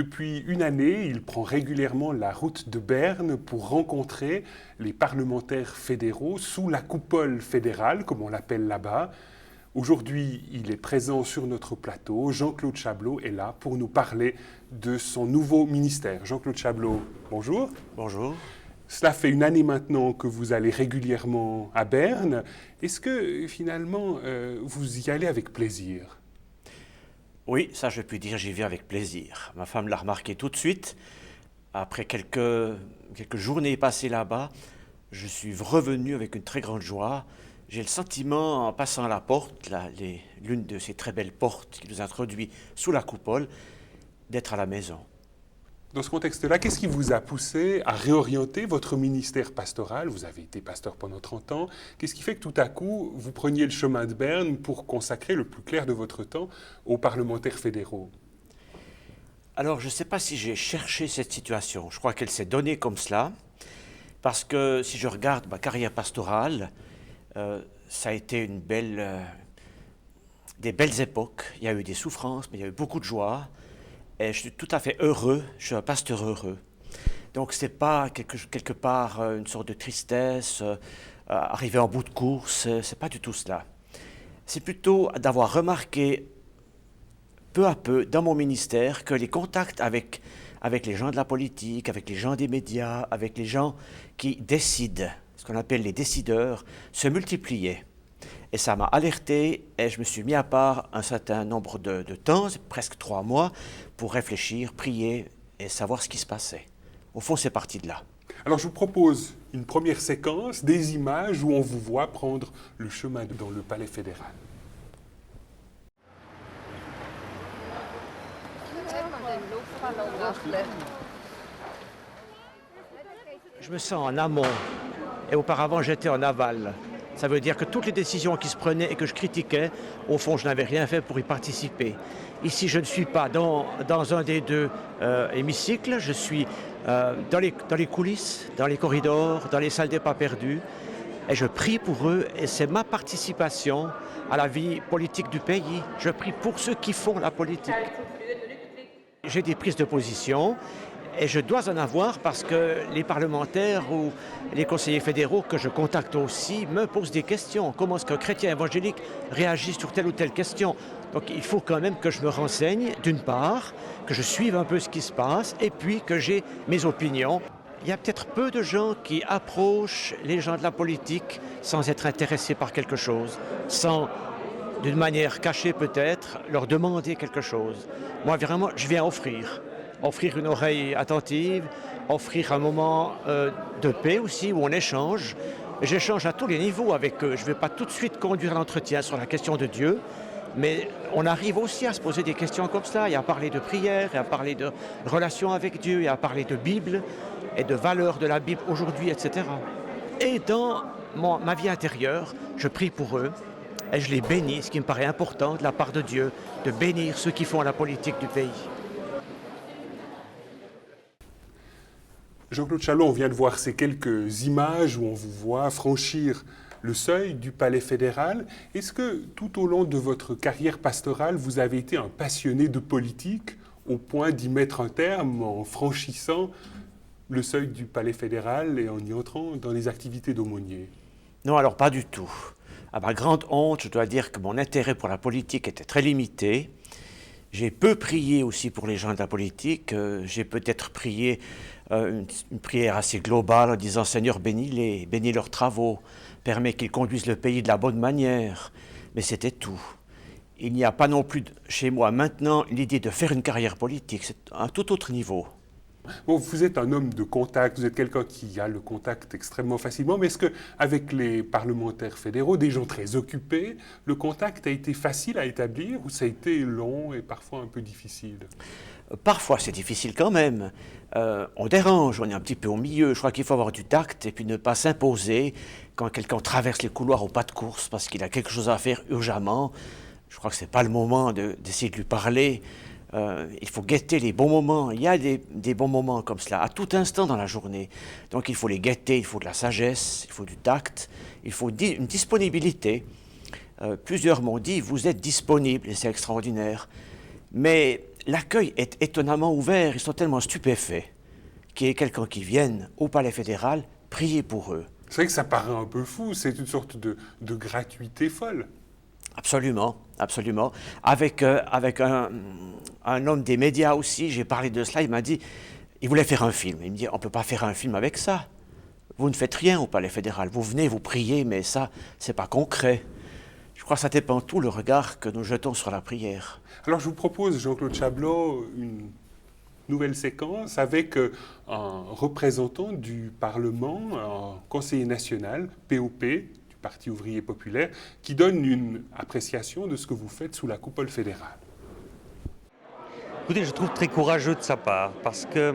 Depuis une année, il prend régulièrement la route de Berne pour rencontrer les parlementaires fédéraux sous la coupole fédérale, comme on l'appelle là-bas. Aujourd'hui, il est présent sur notre plateau. Jean-Claude Chablot est là pour nous parler de son nouveau ministère. Jean-Claude Chablot, bonjour. Bonjour. Cela fait une année maintenant que vous allez régulièrement à Berne. Est-ce que finalement, vous y allez avec plaisir ? Oui, ça je puis dire, j'y vais avec plaisir. Ma femme l'a remarqué tout de suite. Après quelques journées passées là-bas, je suis revenu avec une très grande joie. J'ai le sentiment, en passant à la porte, l'une de ces très belles portes qui nous introduit sous la coupole, d'être à la maison. Dans ce contexte-là, qu'est-ce qui vous a poussé à réorienter votre ministère pastoral ? Vous avez été pasteur pendant 30 ans. Qu'est-ce qui fait que tout à coup, vous preniez le chemin de Berne pour consacrer le plus clair de votre temps aux parlementaires fédéraux ? Alors, je ne sais pas si j'ai cherché cette situation. Je crois qu'elle s'est donnée comme cela, parce que si je regarde ma carrière pastorale, ça a été des belles époques. Il y a eu des souffrances, mais il y a eu beaucoup de joie. Et je suis tout à fait heureux, je suis un pasteur heureux. Donc ce n'est pas quelque part une sorte de tristesse, arriver en bout de course, c'est pas du tout cela. C'est plutôt d'avoir remarqué peu à peu dans mon ministère que les contacts avec les gens de la politique, avec les gens des médias, avec les gens qui décident, ce qu'on appelle les décideurs, se multipliaient. Et ça m'a alerté et je me suis mis à part un certain nombre de temps, presque 3 mois, pour réfléchir, prier et savoir ce qui se passait. Au fond, c'est parti de là. Alors je vous propose une première séquence, des images où on vous voit prendre le chemin dans le palais fédéral. Je me sens en amont et auparavant j'étais en aval. Ça veut dire que toutes les décisions qui se prenaient et que je critiquais, au fond, je n'avais rien fait pour y participer. Ici, je ne suis pas dans un des deux hémicycles, je suis dans les coulisses, dans les corridors, dans les salles des pas perdus, et je prie pour eux, et c'est ma participation à la vie politique du pays. Je prie pour ceux qui font la politique. J'ai des prises de position, et je dois en avoir parce que les parlementaires ou les conseillers fédéraux que je contacte aussi me posent des questions. Comment est-ce qu'un chrétien évangélique réagit sur telle ou telle question ? Donc il faut quand même que je me renseigne, d'une part, que je suive un peu ce qui se passe et puis que j'ai mes opinions. Il y a peut-être peu de gens qui approchent les gens de la politique sans être intéressés par quelque chose, sans, d'une manière cachée peut-être, leur demander quelque chose. Moi vraiment, je viens offrir une oreille attentive, offrir un moment de paix aussi, où on échange. J'échange à tous les niveaux avec eux. Je ne vais pas tout de suite conduire l'entretien sur la question de Dieu, mais on arrive aussi à se poser des questions comme cela, et à parler de prière, et à parler de relation avec Dieu, et à parler de Bible, et de valeurs de la Bible aujourd'hui, etc. Et dans ma vie intérieure, je prie pour eux, et je les bénis, ce qui me paraît important de la part de Dieu, de bénir ceux qui font la politique du pays. Jean-Claude Chablot, on vient de voir ces quelques images où on vous voit franchir le seuil du palais fédéral. Est-ce que tout au long de votre carrière pastorale, vous avez été un passionné de politique au point d'y mettre un terme en franchissant le seuil du palais fédéral et en y entrant dans les activités d'aumônier ? Non, alors pas du tout. À ma grande honte, je dois dire que mon intérêt pour la politique était très limité. J'ai peu prié aussi pour les gens de la politique. J'ai peut-être prié une prière assez globale en disant « Seigneur, bénis-les, bénis leurs travaux, permets qu'ils conduisent le pays de la bonne manière ». Mais c'était tout. Il n'y a pas non plus chez moi maintenant l'idée de faire une carrière politique. C'est un tout autre niveau. Bon, vous êtes un homme de contact, vous êtes quelqu'un qui a le contact extrêmement facilement, mais est-ce qu'avec les parlementaires fédéraux, des gens très occupés, le contact a été facile à établir ou ça a été long et parfois un peu difficile ? Parfois, c'est difficile quand même. On dérange, on est un petit peu au milieu. Je crois qu'il faut avoir du tact et puis ne pas s'imposer quand quelqu'un traverse les couloirs au pas de course parce qu'il a quelque chose à faire urgemment. Je crois que ce n'est pas le moment d'essayer de lui parler. Il faut guetter les bons moments. Il y a des bons moments comme cela, à tout instant dans la journée. Donc il faut les guetter, il faut de la sagesse, il faut du tact, il faut une disponibilité. Plusieurs m'ont dit, vous êtes disponible, et c'est extraordinaire. Mais l'accueil est étonnamment ouvert. Ils sont tellement stupéfaits qu'il y ait quelqu'un qui vienne au Palais fédéral prier pour eux. C'est vrai que ça paraît un peu fou, c'est une sorte de gratuité folle. Absolument, absolument. Avec un homme des médias aussi, j'ai parlé de cela, il m'a dit, il voulait faire un film. Il me dit, on ne peut pas faire un film avec ça. Vous ne faites rien au Palais fédéral. Vous venez, vous priez, mais ça, c'est pas concret. Je crois que ça dépend tout le regard que nous jetons sur la prière. Alors je vous propose, Jean-Claude Chablot, une nouvelle séquence avec un représentant du Parlement, un conseiller national, POP, du Parti ouvrier populaire, qui donne une appréciation de ce que vous faites sous la coupole fédérale. Écoutez, je trouve très courageux de sa part, parce que,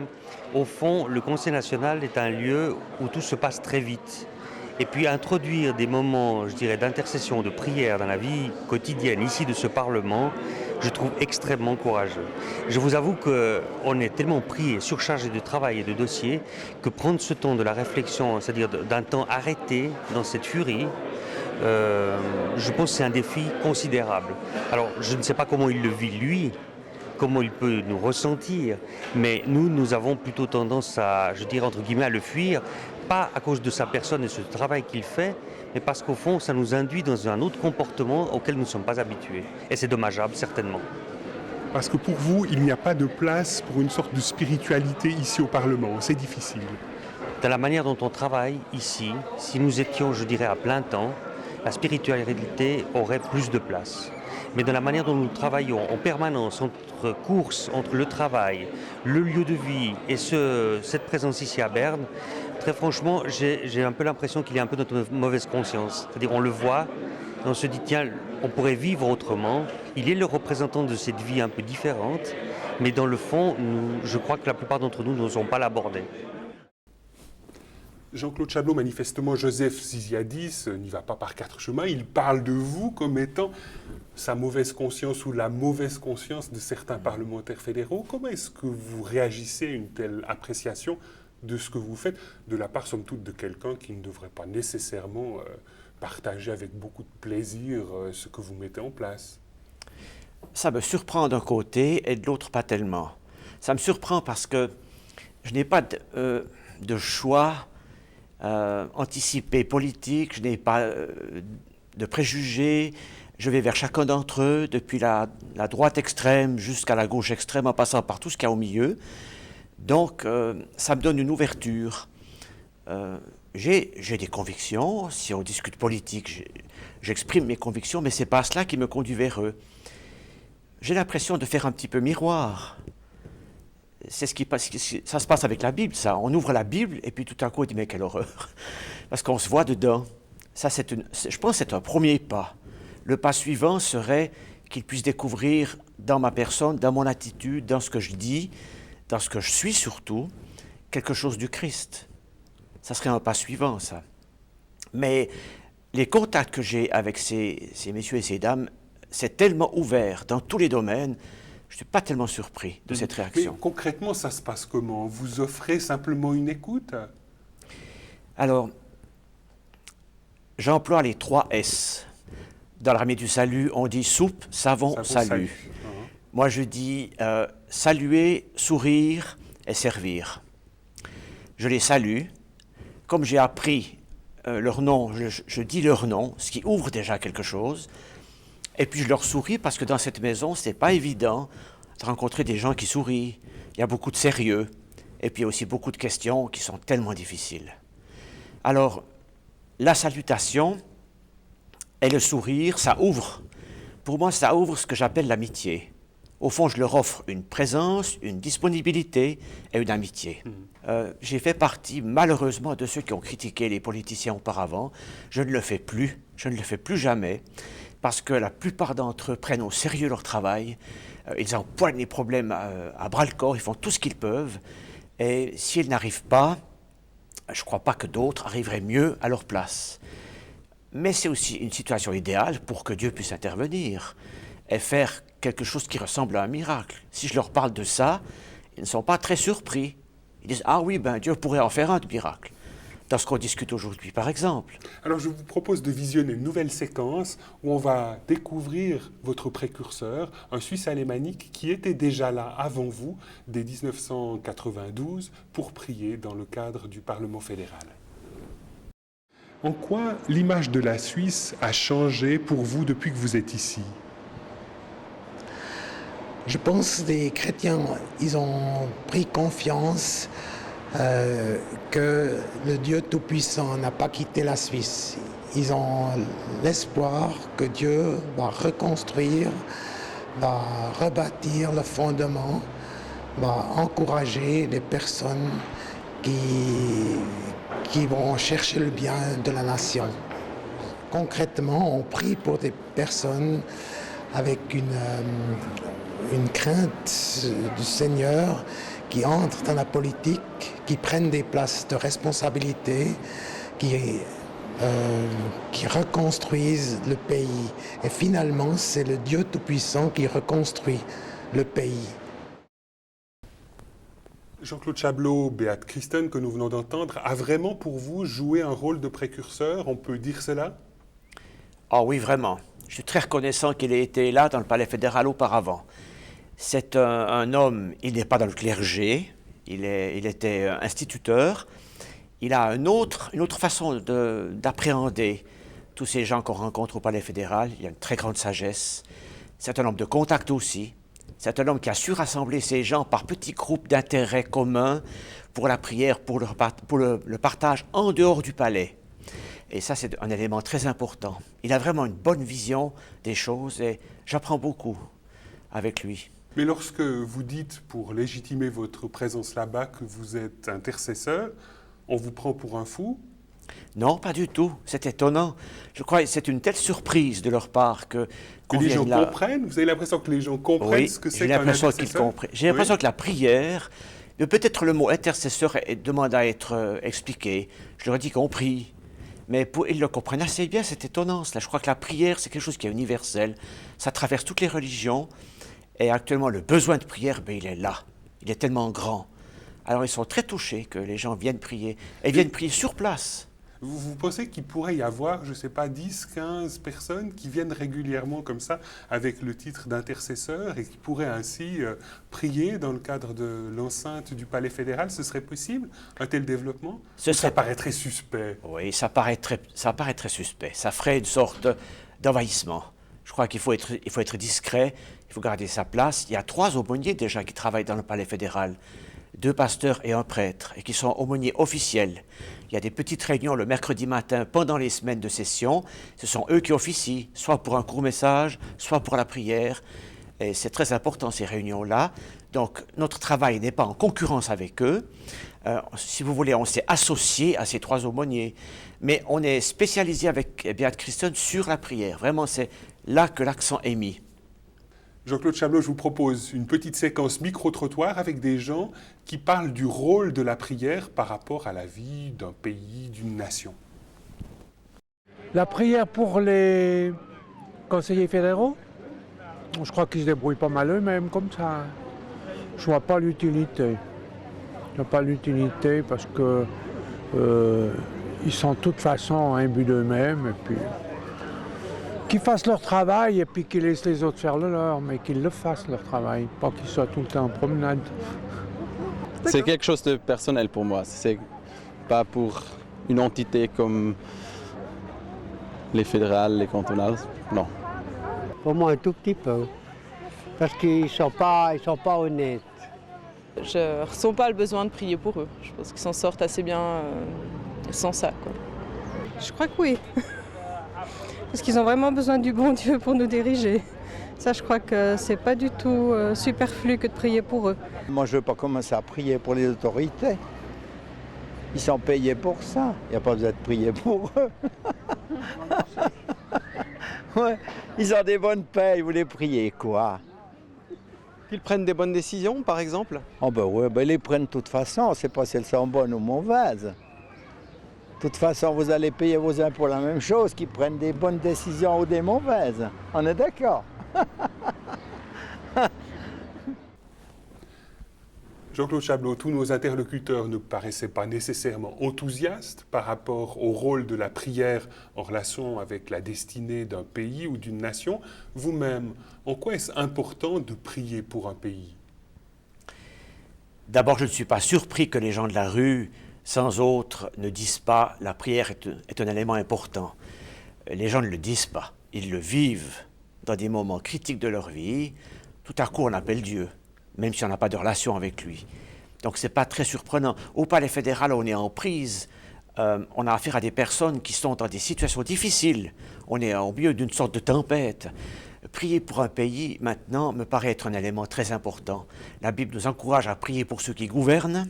au fond, le Conseil national est un lieu où tout se passe très vite. Et puis introduire des moments, je dirais, d'intercession, de prière dans la vie quotidienne ici de ce Parlement, je trouve extrêmement courageux. Je vous avoue qu'on est tellement pris et surchargé de travail et de dossiers que prendre ce temps de la réflexion, c'est-à-dire d'un temps arrêté dans cette furie, je pense que c'est un défi considérable. Alors, je ne sais pas comment il le vit lui, comment il peut nous ressentir, mais nous avons plutôt tendance à, je dirais entre guillemets, à le fuir, pas à cause de sa personne et ce travail qu'il fait, mais parce qu'au fond, ça nous induit dans un autre comportement auquel nous ne sommes pas habitués. Et c'est dommageable, certainement. Parce que pour vous, il n'y a pas de place pour une sorte de spiritualité ici au Parlement, c'est difficile. Dans la manière dont on travaille ici, si nous étions, je dirais, à plein temps, la spiritualité aurait plus de place. Mais dans la manière dont nous travaillons en permanence, entre courses, entre le travail, le lieu de vie et cette présence ici à Berne, très franchement, j'ai un peu l'impression qu'il y a un peu notre mauvaise conscience. C'est-à-dire on le voit, et on se dit tiens, on pourrait vivre autrement. Il est le représentant de cette vie un peu différente, mais dans le fond, je crois que la plupart d'entre nous n'osons pas l'aborder. Jean-Claude Chablot, manifestement, Joseph Ziziadis n'y va pas par quatre chemins. Il parle de vous comme étant sa mauvaise conscience ou la mauvaise conscience de certains parlementaires fédéraux. Comment est-ce que vous réagissez à une telle appréciation de ce que vous faites, de la part, somme toute, de quelqu'un qui ne devrait pas nécessairement partager avec beaucoup de plaisir ce que vous mettez en place? Ça me surprend d'un côté et de l'autre pas tellement. Ça me surprend parce que je n'ai pas de choix anticipé politique, je n'ai pas de préjugés. Je vais vers chacun d'entre eux, depuis la droite extrême jusqu'à la gauche extrême, en passant par tout ce qu'il y a au milieu. Donc, ça me donne une ouverture. J'ai des convictions. Si on discute politique, j'exprime mes convictions, mais ce n'est pas cela qui me conduit vers eux. J'ai l'impression de faire un petit peu miroir. C'est ce qui passe, ça se passe avec la Bible, ça. On ouvre la Bible et puis tout à coup on dit mais quelle horreur, parce qu'on se voit dedans. Ça, je pense que c'est un premier pas. Le pas suivant serait qu'ils puissent découvrir dans ma personne, dans mon attitude, dans ce que je dis, dans ce que je suis surtout, quelque chose du Christ. Ça serait un pas suivant, ça. Mais les contacts que j'ai avec ces messieurs et ces dames, c'est tellement ouvert dans tous les domaines. Je ne suis pas tellement surpris de cette réaction. Mais concrètement, ça se passe comment? Vous offrez simplement une écoute? Alors, j'emploie les 3 S. Dans l'armée du salut, on dit soupe, savon, salut. Moi, je dis saluer, sourire et servir. Je les salue. Comme j'ai appris leur nom, je dis leur nom, ce qui ouvre déjà quelque chose. Et puis je leur souris parce que dans cette maison, ce n'est pas évident de rencontrer des gens qui sourient. Il y a beaucoup de sérieux. Et puis il y a aussi beaucoup de questions qui sont tellement difficiles. Alors, la salutation et le sourire, ça ouvre. Pour moi, ça ouvre ce que j'appelle l'amitié. Au fond, je leur offre une présence, une disponibilité et une amitié. J'ai fait partie, malheureusement, de ceux qui ont critiqué les politiciens auparavant. Je ne le fais plus, je ne le fais plus jamais. Parce que la plupart d'entre eux prennent au sérieux leur travail, ils empoignent les problèmes à bras-le-corps, ils font tout ce qu'ils peuvent, et s'ils n'arrivent pas, je ne crois pas que d'autres arriveraient mieux à leur place. Mais c'est aussi une situation idéale pour que Dieu puisse intervenir et faire quelque chose qui ressemble à un miracle. Si je leur parle de ça, ils ne sont pas très surpris. Ils disent « Ah oui, ben Dieu pourrait en faire un de miracle ». dans ce qu'on discute aujourd'hui, par exemple. Alors je vous propose de visionner une nouvelle séquence où on va découvrir votre précurseur, un Suisse alémanique qui était déjà là avant vous, dès 1992, pour prier dans le cadre du Parlement fédéral. En quoi l'image de la Suisse a changé pour vous depuis que vous êtes ici? Je pense que les chrétiens, ils ont pris confiance que le Dieu Tout-Puissant n'a pas quitté la Suisse. Ils ont l'espoir que Dieu va reconstruire, va rebâtir le fondement, va encourager les personnes qui vont chercher le bien de la nation. Concrètement, on prie pour des personnes avec une crainte du Seigneur, qui entrent dans la politique, qui prennent des places de responsabilité, qui reconstruisent le pays. Et finalement, c'est le Dieu Tout-Puissant qui reconstruit le pays. Jean-Claude Chablot, Beat Christen, que nous venons d'entendre, a vraiment pour vous joué un rôle de précurseur, on peut dire cela? Ah oui, vraiment. Je suis très reconnaissant qu'il ait été là dans le Palais fédéral auparavant. C'est un homme, il n'est pas dans le clergé, il était instituteur. Il a une autre façon d'appréhender tous ces gens qu'on rencontre au Palais fédéral. Il a une très grande sagesse. C'est un homme de contact aussi. C'est un homme qui a su rassembler ces gens par petits groupes d'intérêts communs pour la prière, pour le partage en dehors du palais. Et ça, c'est un élément très important. Il a vraiment une bonne vision des choses et j'apprends beaucoup avec lui. Mais lorsque vous dites, pour légitimer votre présence là-bas, que vous êtes intercesseur, on vous prend pour un fou? Non, pas du tout. C'est étonnant. Je crois que c'est une telle surprise de leur part que les gens comprennent? Vous avez l'impression que les gens comprennent ce que c'est qu'un intercesseur? J'ai l'impression que la prière, peut-être le mot intercesseur demande à être expliqué. Je leur ai dit qu'on prie. Mais ils le comprennent assez bien, cette étonnance. Là, je crois que la prière, c'est quelque chose qui est universel. Ça traverse toutes les religions. Et actuellement, le besoin de prière, il est là. Il est tellement grand. Alors, ils sont très touchés que les gens viennent prier. Et viennent prier sur place. Vous pensez qu'il pourrait y avoir, je ne sais pas, 10, 15 personnes qui viennent régulièrement comme ça, avec le titre d'intercesseur, et qui pourraient ainsi prier dans le cadre de l'enceinte du Palais fédéral? Ce serait possible, un tel développement? Ça paraît très suspect. Oui, ça paraît très suspect. Ça ferait une sorte d'envahissement. Je crois qu'il faut être discret, il faut garder sa place. Il y a 3 aumôniers déjà qui travaillent dans le Palais fédéral, 2 pasteurs et un prêtre, et qui sont aumôniers officiels. Il y a des petites réunions le mercredi matin pendant les semaines de session. Ce sont eux qui officient, soit pour un court message, soit pour la prière. Et c'est très important, ces réunions-là. Donc, notre travail n'est pas en concurrence avec eux. Si vous voulez, on s'est associé à ces 3 aumôniers. Mais on est spécialisé avec Beat Christen sur la prière. Vraiment, c'est là que l'accent est mis. Jean-Claude Chablot, je vous propose une petite séquence micro-trottoir avec des gens qui parlent du rôle de la prière par rapport à la vie d'un pays, d'une nation. La prière pour les conseillers fédéraux, je crois qu'ils se débrouillent pas mal eux-mêmes comme ça. Je vois pas l'utilité. Je vois pas l'utilité parce que ils sont de toute façon imbus d'eux-mêmes et puis qu'ils fassent leur travail et puis qu'ils laissent les autres faire le leur, mais qu'ils le fassent leur travail, pas qu'ils soient tout le temps en promenade. C'est quelque chose de personnel pour moi, c'est pas pour une entité comme les fédérales, les cantonales, non. Pour moi un tout petit peu, parce qu'ils sont pas honnêtes. Je ressens pas le besoin de prier pour eux, je pense qu'ils s'en sortent assez bien sans ça, quoi. Je crois que oui. Parce qu'ils ont vraiment besoin du bon Dieu pour nous diriger. Ça, je crois que c'est pas du tout superflu que de prier pour eux. Moi, je ne veux pas commencer à prier pour les autorités. Ils sont payés pour ça. Il n'y a pas besoin de prier pour eux. Ouais. Ils ont des bonnes payes, vous les priez quoi? Qu'ils prennent des bonnes décisions, par exemple? Oh ben oui, ils les prennent de toute façon. C'est pas si elles sont bonnes ou mauvaises. De toute façon, vous allez payer vos impôts la même chose, qu'ils prennent des bonnes décisions ou des mauvaises. On est d'accord? Jean-Claude Chablot, tous nos interlocuteurs ne paraissaient pas nécessairement enthousiastes par rapport au rôle de la prière en relation avec la destinée d'un pays ou d'une nation. Vous-même, en quoi est-ce important de prier pour un pays? D'abord, je ne suis pas surpris que les gens de la rue, sans autre, ne disent pas « la prière est un élément important ». Les gens ne le disent pas, ils le vivent dans des moments critiques de leur vie. Tout à coup, on appelle Dieu, même si on n'a pas de relation avec lui. Donc, ce n'est pas très surprenant. Au Palais fédéral, on est en prise. On a affaire à des personnes qui sont dans des situations difficiles. On est au milieu d'une sorte de tempête. Prier pour un pays, maintenant, me paraît être un élément très important. La Bible nous encourage à prier pour ceux qui gouvernent.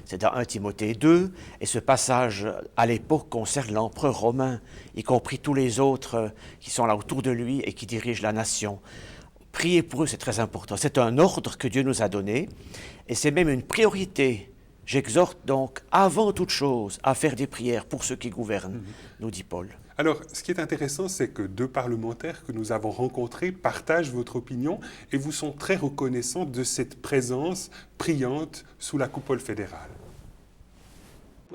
C'est dans 1 Timothée 2, et ce passage à l'époque concerne l'empereur romain, y compris tous les autres qui sont là autour de lui et qui dirigent la nation. Prier pour eux, c'est très important. C'est un ordre que Dieu nous a donné, et c'est même une priorité. J'exhorte donc, avant toute chose, à faire des prières pour ceux qui gouvernent, nous dit Paul. Alors, ce qui est intéressant, c'est que deux parlementaires que nous avons rencontrés partagent votre opinion et vous sont très reconnaissants de cette présence priante sous la coupole fédérale.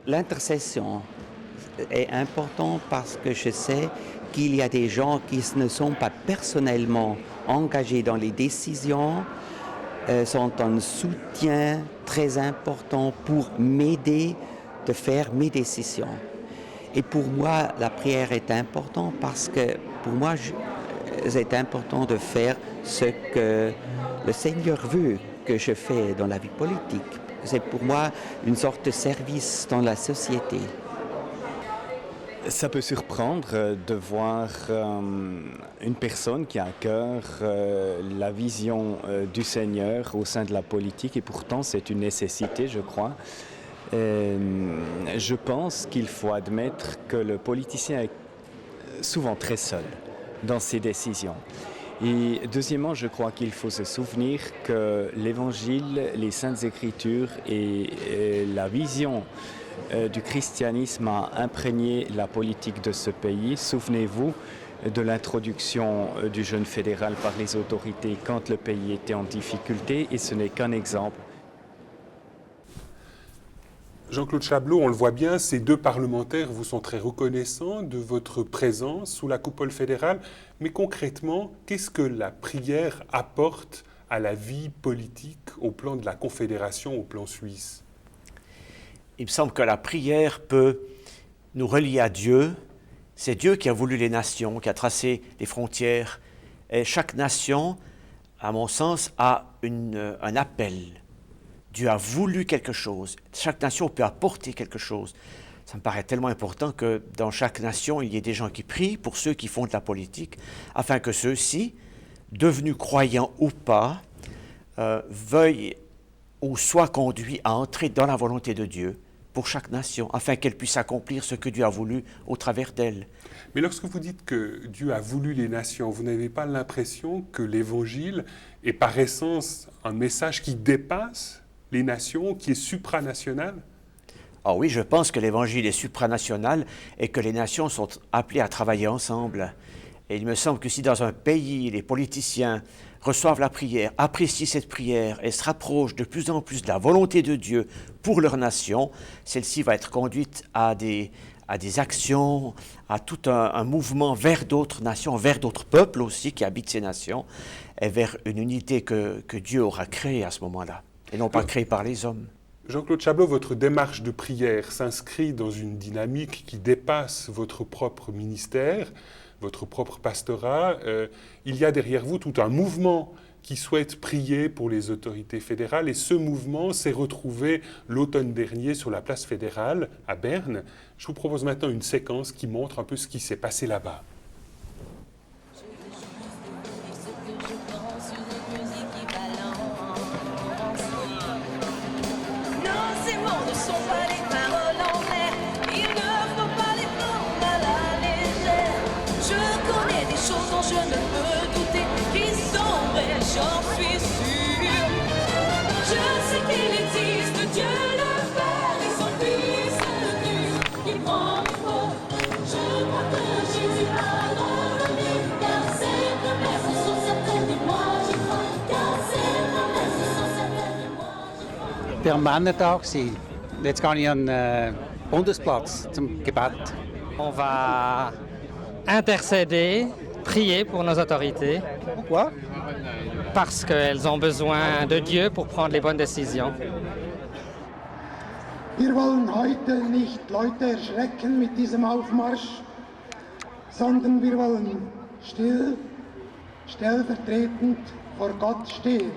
L'intercession est importante parce que je sais qu'il y a des gens qui ne sont pas personnellement engagés dans les décisions, sont un soutien très important pour m'aider de faire mes décisions. Et pour moi, la prière est importante parce que pour moi, c'est important de faire ce que le Seigneur veut que je fais dans la vie politique. C'est pour moi une sorte de service dans la société. Ça peut surprendre de voir une personne qui a à cœur la vision du Seigneur au sein de la politique et pourtant c'est une nécessité, je crois. Je pense qu'il faut admettre que le politicien est souvent très seul dans ses décisions. Et deuxièmement, je crois qu'il faut se souvenir que l'Évangile, les Saintes Écritures et la vision du christianisme a imprégné la politique de ce pays. Souvenez-vous de l'introduction du jeûne fédéral par les autorités quand le pays était en difficulté, et ce n'est qu'un exemple. Jean-Claude Chablot, on le voit bien, ces deux parlementaires vous sont très reconnaissants de votre présence sous la coupole fédérale. Mais concrètement, qu'est-ce que la prière apporte à la vie politique au plan de la Confédération, au plan suisse? Il me semble que la prière peut nous relier à Dieu. C'est Dieu qui a voulu les nations, qui a tracé les frontières. Et chaque nation, à mon sens, a un appel. Dieu a voulu quelque chose. Chaque nation peut apporter quelque chose. Ça me paraît tellement important que dans chaque nation, il y ait des gens qui prient pour ceux qui font de la politique, afin que ceux-ci, devenus croyants ou pas, veuillent ou soient conduits à entrer dans la volonté de Dieu pour chaque nation, afin qu'elle puisse accomplir ce que Dieu a voulu au travers d'elle. Mais lorsque vous dites que Dieu a voulu les nations, vous n'avez pas l'impression que l'Évangile est par essence un message qui dépasse les nations, qui est supranational? Ah oui, je pense que l'Évangile est supranational et que les nations sont appelées à travailler ensemble. Et il me semble que si dans un pays, les politiciens reçoivent la prière, apprécient cette prière et se rapprochent de plus en plus de la volonté de Dieu pour leur nation, celle-ci va être conduite à des actions, à tout un mouvement vers d'autres nations, vers d'autres peuples aussi qui habitent ces nations, et vers une unité que Dieu aura créée à ce moment-là, et non pas créée par les hommes. Jean-Claude Chablot, votre démarche de prière s'inscrit dans une dynamique qui dépasse votre propre ministère, votre propre pastorat. Il y a derrière vous tout un mouvement qui souhaite prier pour les autorités fédérales, et ce mouvement s'est retrouvé l'automne dernier sur la place fédérale à Berne. Je vous propose maintenant une séquence qui montre un peu ce qui s'est passé là-bas. per Mannentag sein. Jetzt gehe ich an den Bundesplatz zum Gebet. On va intercéder, prier pour nos autorités. Pourquoi? Parce qu'elles ont besoin de Dieu pour prendre les bonnes décisions. Wir wollen heute nicht Leute erschrecken mit diesem Aufmarsch, sondern wir wollen still, stellvertretend vor Gott stehen.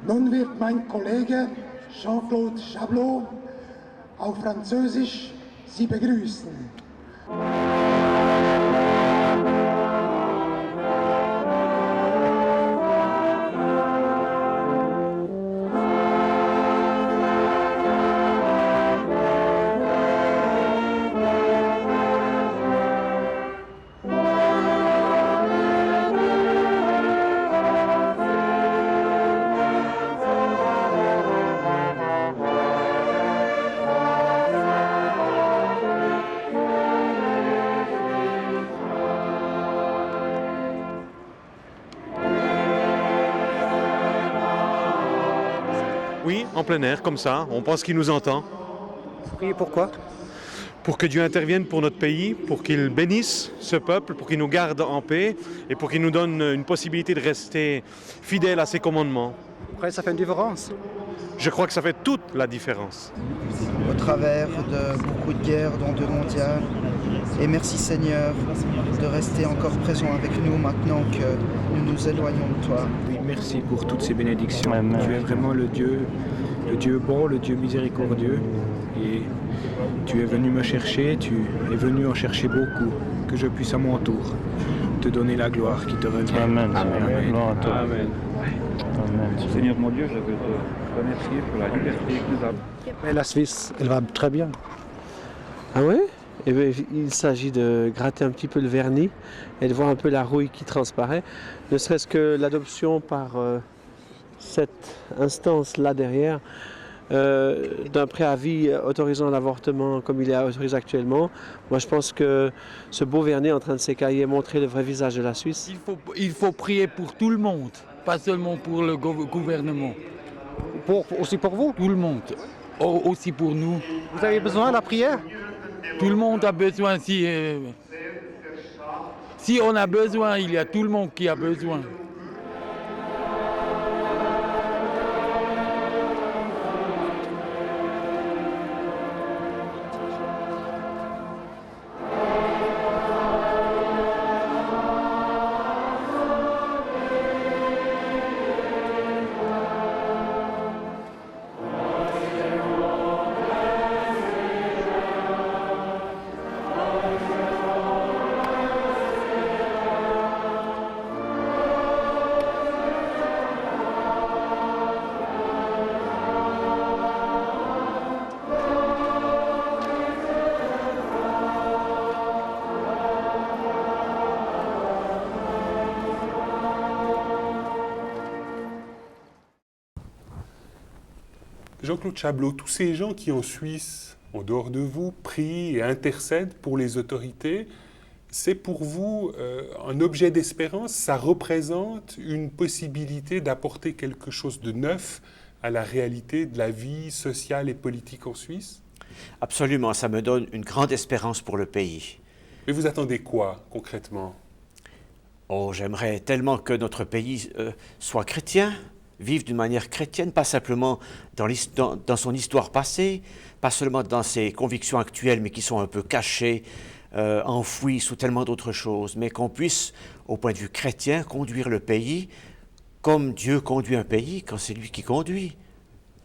Nun wird mein Kollege Jean-Claude Chablot auf Französisch Sie begrüßen. Oui, en plein air, comme ça, on pense qu'il nous entend. Priez pourquoi? Pour que Dieu intervienne pour notre pays, pour qu'il bénisse ce peuple, pour qu'il nous garde en paix et pour qu'il nous donne une possibilité de rester fidèles à ses commandements. Après, ça fait une différence. Je crois que ça fait toute la différence. Au travers de beaucoup de guerres, dont 2 mondiales. Et merci Seigneur de rester encore présent avec nous maintenant que nous nous éloignons de toi. Oui, merci pour toutes ces bénédictions. Amen. Tu es vraiment le Dieu bon, le Dieu miséricordieux. Et tu es venu me chercher, tu es venu en chercher beaucoup. Que je puisse à mon tour te donner la gloire qui te revient. Amen. Amen. Gloire à toi. Amen. Amen. Seigneur mon Dieu, je veux te remercier pour la liberté que nous avons. Mais la Suisse, elle va très bien. Ah ouais? Eh bien, il s'agit de gratter un petit peu le vernis et de voir un peu la rouille qui transparaît. Ne serait-ce que l'adoption par cette instance-là derrière d'un préavis autorisant l'avortement comme il est autorisé actuellement. Moi, je pense que ce beau vernis est en train de s'écailler et montrer le vrai visage de la Suisse. Il faut prier pour tout le monde, pas seulement pour le gouvernement. Aussi pour vous? Tout le monde, aussi pour nous. Vous avez besoin de la prière? Tout le monde a besoin. Si on a besoin, il y a tout le monde qui a besoin. Jean-Claude Chablot, tous ces gens qui en Suisse, en dehors de vous, prient et intercèdent pour les autorités, c'est pour vous un objet d'espérance? Ça représente une possibilité d'apporter quelque chose de neuf à la réalité de la vie sociale et politique en Suisse? Absolument, ça me donne une grande espérance pour le pays. Mais vous attendez quoi, concrètement? Oh, j'aimerais tellement que notre pays soit chrétien, vive d'une manière chrétienne, pas simplement dans son histoire passée, pas seulement dans ses convictions actuelles, mais qui sont un peu cachées, enfouies sous tellement d'autres choses, mais qu'on puisse, au point de vue chrétien, conduire le pays comme Dieu conduit un pays, quand c'est lui qui conduit.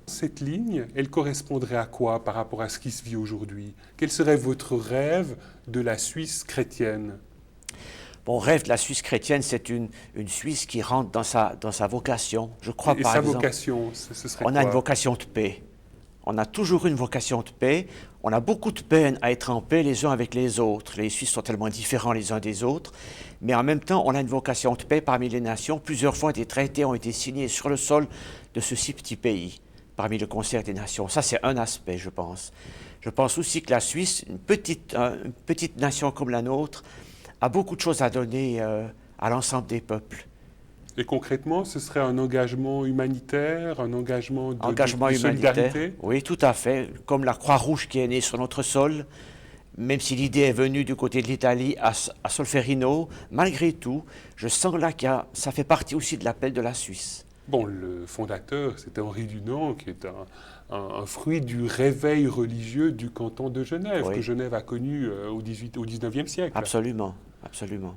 Cette ligne, elle correspondrait à quoi par rapport à ce qui se vit aujourd'hui? Quel serait votre rêve de la Suisse chrétienne? Mon rêve de la Suisse chrétienne, c'est une Suisse qui rentre dans sa vocation. Je crois, et par sa exemple, vocation, ce serait on quoi? a une vocation de paix. On a toujours une vocation de paix. On a beaucoup de peine à être en paix les uns avec les autres. Les Suisses sont tellement différents les uns des autres. Mais en même temps, on a une vocation de paix parmi les nations. Plusieurs fois, des traités ont été signés sur le sol de ce si petit pays, parmi le concert des nations. Ça, c'est un aspect, je pense. Je pense aussi que la Suisse, une petite nation comme la nôtre, a beaucoup de choses à donner à l'ensemble des peuples. Et concrètement, ce serait un engagement humanitaire, un engagement de humanitaire, solidarité? Oui, tout à fait. Comme la Croix-Rouge qui est née sur notre sol, même si l'idée est venue du côté de l'Italie, à Solferino, malgré tout, je sens là que ça fait partie aussi de l'appel de la Suisse. Bon, le fondateur, c'était Henri Dunant, qui est un fruit du réveil religieux du canton de Genève, que Genève a connu au 19e siècle. Absolument, absolument.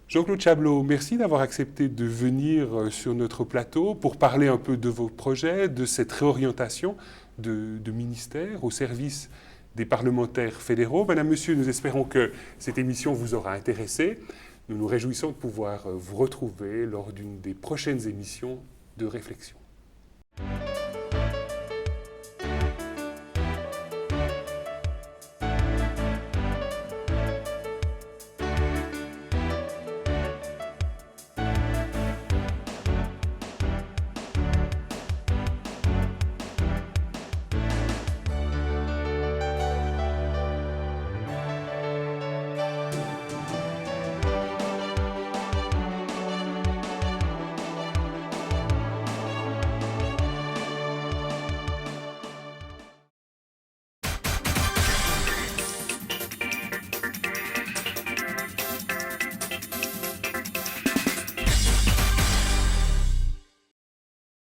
Jean-Claude Chablot, merci d'avoir accepté de venir sur notre plateau pour parler un peu de vos projets, de cette réorientation de ministère au service des parlementaires fédéraux. Madame, Monsieur, nous espérons que cette émission vous aura intéressé. Nous nous réjouissons de pouvoir vous retrouver lors d'une des prochaines émissions de réflexion.